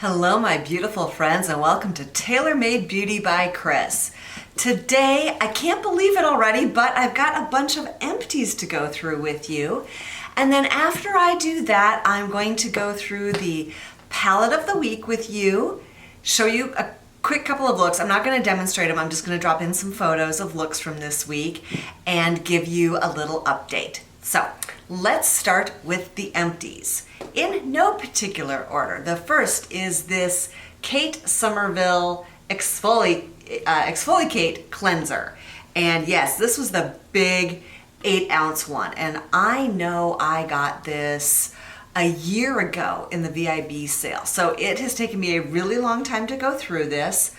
Hello my beautiful friends and welcome to Tailor Made Beauty by Kris. Today, I can't believe it already, but I've got a bunch of empties to go through with you. And then after I do that, I'm going to go through the palette of the week with you, show you a quick couple of looks. I'm not going to demonstrate them, I'm just going to drop in some photos of looks from this week and give you a little update. So let's start with the empties. In no particular order. The first is this Kate Somerville Exfoliate cleanser. And yes, this was the big 8-ounce one. And I know I got this a year ago in the VIB sale. So it has taken me a really long time to go through this.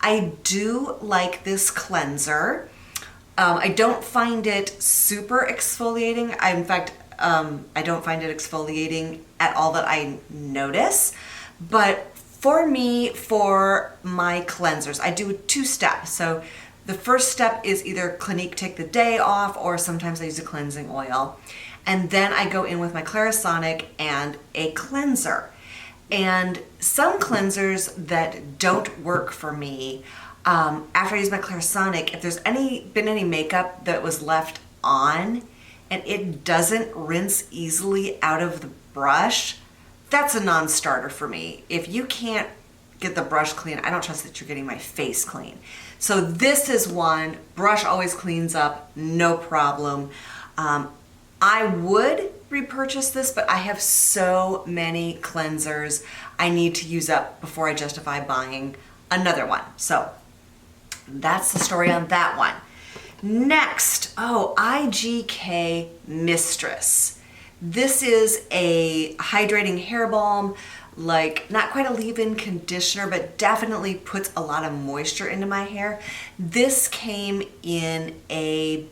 I do like this cleanser. I don't find it super exfoliating. In fact, I don't find it exfoliating at all that I notice. But for me, for my cleansers, I do 2 steps. So the first step is either Clinique Take the Day Off, or sometimes I use a cleansing oil. And then I go in with my Clarisonic and a cleanser. And some cleansers that don't work for me, after I use my Clarisonic, if there's been any makeup that was left on and it doesn't rinse easily out of the brush, that's a non-starter for me. If you can't get the brush clean, I don't trust that you're getting my face clean. So this is one, brush always cleans up, no problem. I would repurchase this, but I have so many cleansers I need to use up before I justify buying another one. So that's the story on that one. Next, IGK Mistress. This is a hydrating hair balm, like not quite a leave-in conditioner, but definitely puts a lot of moisture into my hair. This came in a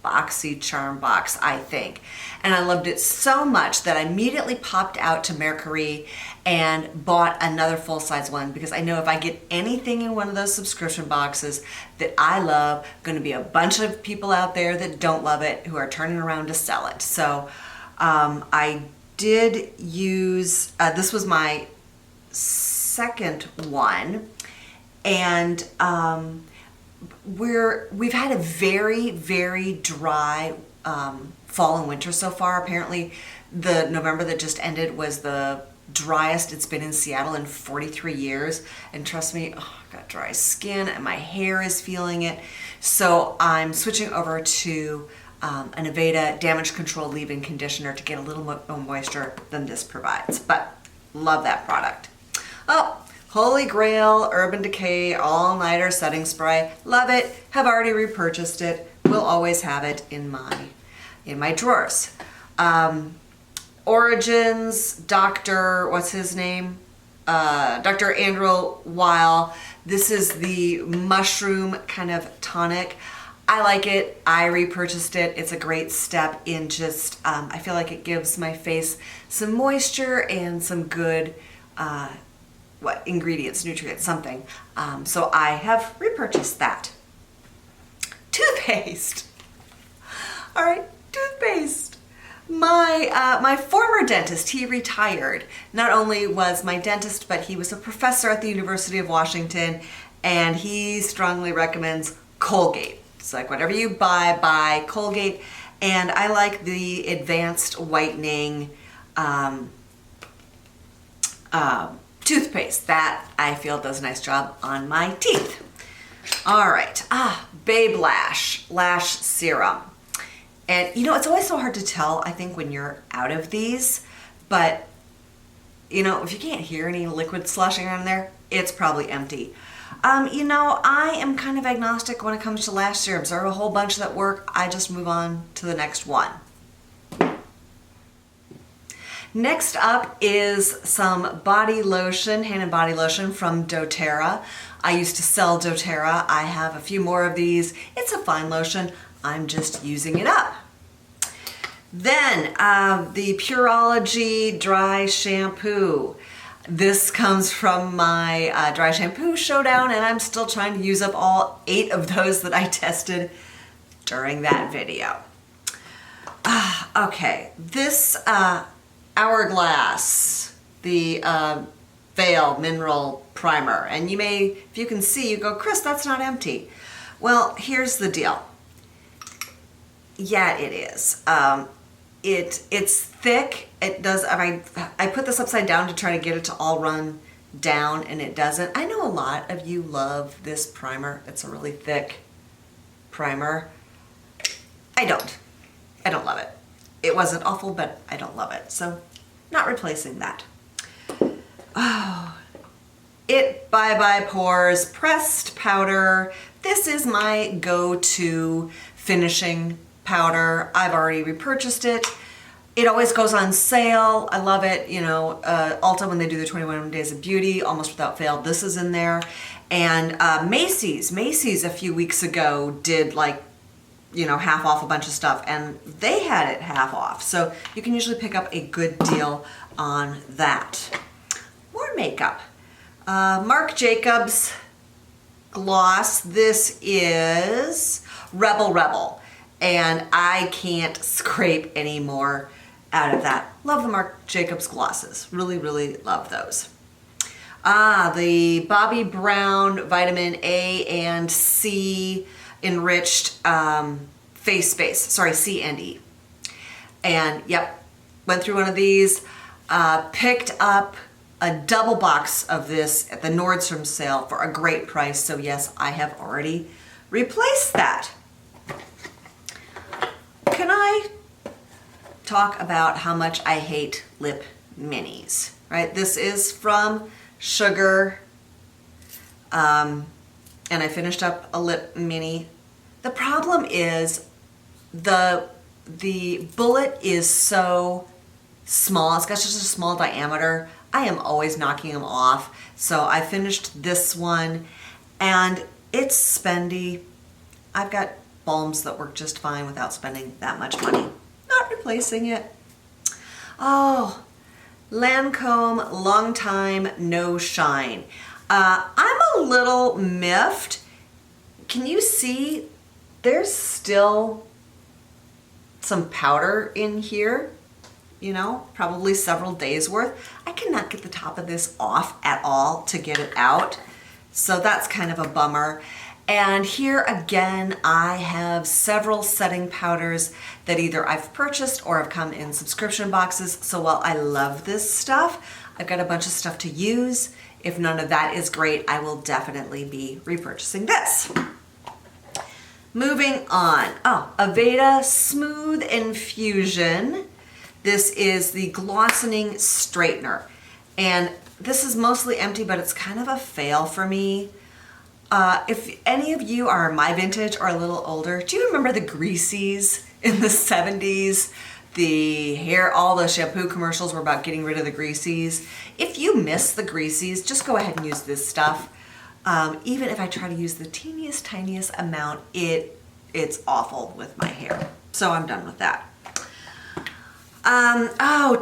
boxy charm box, I think. And I loved it so much that I immediately popped out to Mercury and bought another full-size one, because I know if I get anything in one of those subscription boxes that I love, going to be a bunch of people out there that don't love it who are turning around to sell it. So I did use, this was my second one, and we've had a very, very dry fall and winter so far. Apparently the November that just ended was the driest it's been in Seattle in 43 years. And trust me, I've got dry skin and my hair is feeling it. So I'm switching over to an Aveda damage control leave-in conditioner to get a little more moisture than this provides. But love that product. Oh, Holy Grail Urban Decay All-Nighter Setting Spray. Love it. Have already repurchased it. Will always have it in my drawers. Origins, what's his name? Dr. Andrew Weil. This is the mushroom kind of tonic. I like it. I repurchased it. It's a great step in just, I feel like it gives my face some moisture and some good, ingredients, nutrients, something. So I have repurchased that. Toothpaste. All right, toothpaste. My former dentist, he retired. Not only was my dentist, but he was a professor at the University of Washington, and he strongly recommends Colgate. It's like whatever you buy Colgate. And I like the advanced whitening toothpaste. That I feel does a nice job on my teeth. All right, Babe Lash Serum. And you know, it's always so hard to tell, I think, when you're out of these, but you know, if you can't hear any liquid sloshing around there, it's probably empty. You know, I am kind of agnostic when it comes to lash serums. There are a whole bunch that work. I just move on to the next one. Next up is some body lotion, hand and body lotion from doTERRA. I used to sell doTERRA. I have a few more of these. It's a fine lotion. I'm just using it up. Then the Pureology Dry Shampoo. This comes from my dry shampoo showdown, and I'm still trying to use up all 8 of those that I tested during that video. Okay, this Hourglass, the Fail Mineral Primer. And you may, if you can see, you go, Kris, that's not empty. Well, here's the deal. Yeah, it is. It's thick. It does. I put this upside down to try to get it to all run down, and it doesn't. I know a lot of you love this primer. It's a really thick primer. I don't love it. It wasn't awful, but I don't love it. So, not replacing that. Oh, It Bye Bye Pores Pressed Powder. This is my go-to finishing powder. I've already repurchased it. It always goes on sale. I love it. You know, Ulta, when they do the 21 Days of Beauty, almost without fail, this is in there. And Macy's a few weeks ago did like, you know, half off a bunch of stuff, and they had it half off. So you can usually pick up a good deal on that. More makeup. Marc Jacobs gloss. This is Rebel. And I can't scrape any more out of that. Love the Marc Jacobs glosses. Really, really love those. The Bobbi Brown Vitamin A and C enriched face base. Sorry, C and E. And yep, went through one of these. Picked up a double box of this at the Nordstrom sale for a great price. So yes, I have already replaced that. Can I talk about how much I hate lip minis, right? This is from Sugar, and I finished up a lip mini. The problem is the bullet is so small. It's got just a small diameter. I am always knocking them off. So I finished this one, and it's spendy. I've got balms that work just fine without spending that much money. Not replacing it. Oh, Lancome Long Time No Shine. I'm a little miffed. Can you see there's still some powder in here? You know, probably several days worth. I cannot get the top of this off at all to get it out. So that's kind of a bummer. And here again, I have several setting powders that either I've purchased or have come in subscription boxes. So while I love this stuff, I've got a bunch of stuff to use. If none of that is great, I will definitely be repurchasing this. Moving on. Oh, Aveda Smooth Infusion. This is the Glossening Straightener. And this is mostly empty, but it's kind of a fail for me. If any of you are my vintage or a little older, do you remember the greasies in the 70s? All the shampoo commercials were about getting rid of the greasies. If you miss the greasies, just go ahead and use this stuff. Even if I try to use the teeniest, tiniest amount, it's awful with my hair. So I'm done with that.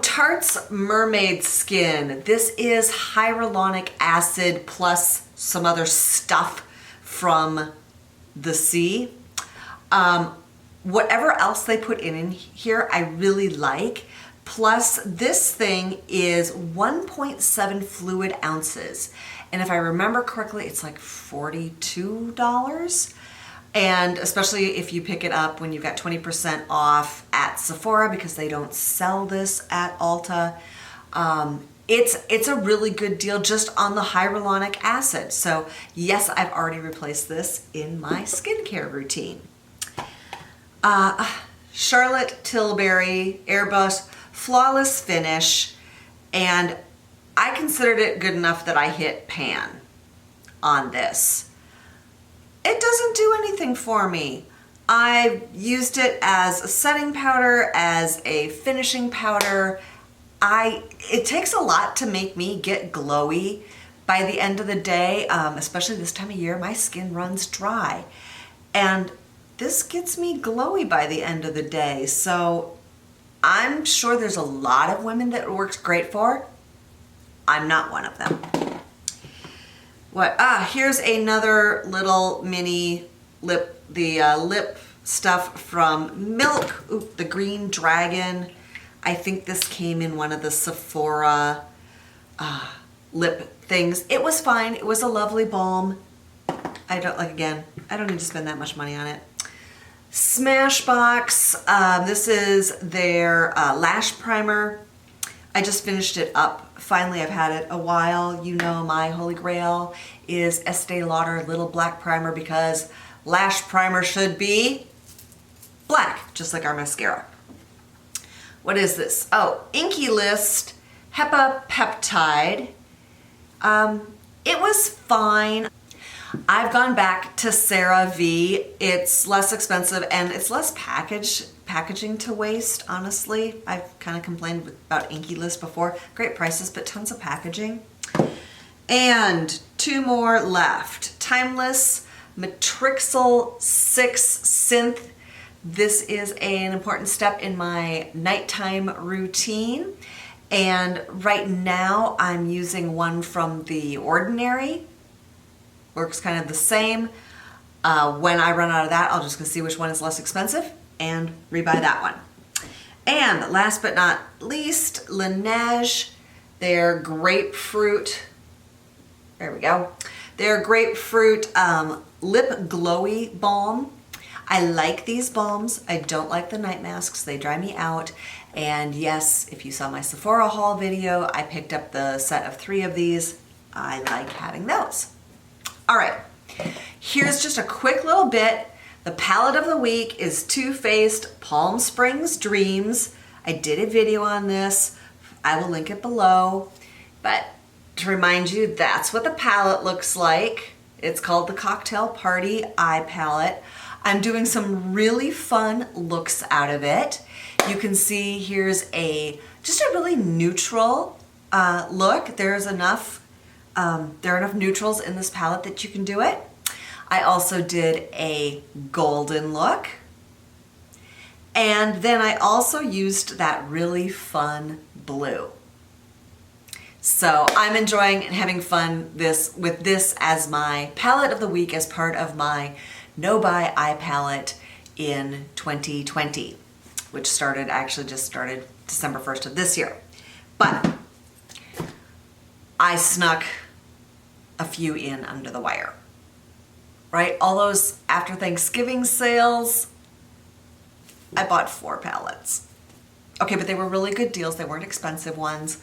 Tarte's Mermaid Skin. This is hyaluronic acid plus some other stuff from the sea. Whatever else they put in here, I really like. Plus, this thing is 1.7 fluid ounces. And if I remember correctly, it's like $42. And especially if you pick it up when you've got 20% off at Sephora, because they don't sell this at Ulta. It's a really good deal just on the hyaluronic acid. So yes, I've already replaced this in my skincare routine. Charlotte Tilbury Airbrush Flawless Finish, and I considered it good enough that I hit pan on this. It doesn't do anything for me. I used it as a setting powder, as a finishing powder. It takes a lot to make me get glowy by the end of the day, especially this time of year. My skin runs dry, and this gets me glowy by the end of the day. So I'm sure there's a lot of women that it works great for. I'm not one of them. Here's another little mini lip, lip stuff from Milk. Ooh, the Green Dragon. I think this came in one of the Sephora lip things. It was fine. It was a lovely balm. I don't need to spend that much money on it. Smashbox, this is their Lash Primer. I just finished it up. Finally, I've had it a while. You know my holy grail is Estee Lauder Little Black Primer because Lash Primer should be black, just like our mascara. What is this? Oh, Inky List HEPA Peptide. It was fine. I've gone back to CeraVe. It's less expensive and it's less packaging to waste, honestly. I've kind of complained about Inky List before. Great prices, but tons of packaging. And 2 more left. Timeless Matrixyl 6 Synth. This is an important step in my nighttime routine. And right now I'm using one from The Ordinary. Works kind of the same. When I run out of that, I'll just go see which one is less expensive and rebuy that one. And last but not least, Laneige, their grapefruit, there we go, their grapefruit lip glowy balm. I like these balms. I don't like the night masks. They dry me out. And yes, if you saw my Sephora haul video, I picked up the set of 3 of these. I like having those. All right, here's just a quick little bit. The palette of the week is Too Faced Palm Springs Dreams. I did a video on this. I will link it below. But to remind you, that's what the palette looks like. It's called the Cocktail Party Eye Palette. I'm doing some really fun looks out of it. You can see here's just a really neutral look. There are enough neutrals in this palette that you can do it. I also did a golden look. And then I also used that really fun blue. So I'm enjoying and having fun with this as my palette of the week as part of my No Buy Eye Palette in 2020, which actually just started December 1st of this year. But I snuck a few in under the wire, right? All those after Thanksgiving sales, I bought 4 palettes. Okay, but they were really good deals. They weren't expensive ones.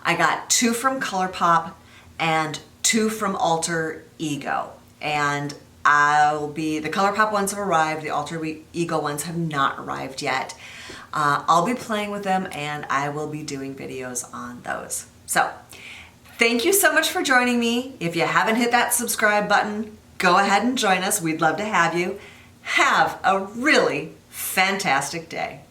I got 2 from ColourPop and 2 from Alter Ego. And the ColourPop ones have arrived. The Alter Ego ones have not arrived yet. I'll be playing with them and I will be doing videos on those. So, thank you so much for joining me. If you haven't hit that subscribe button, go ahead and join us. We'd love to have you. Have a really fantastic day.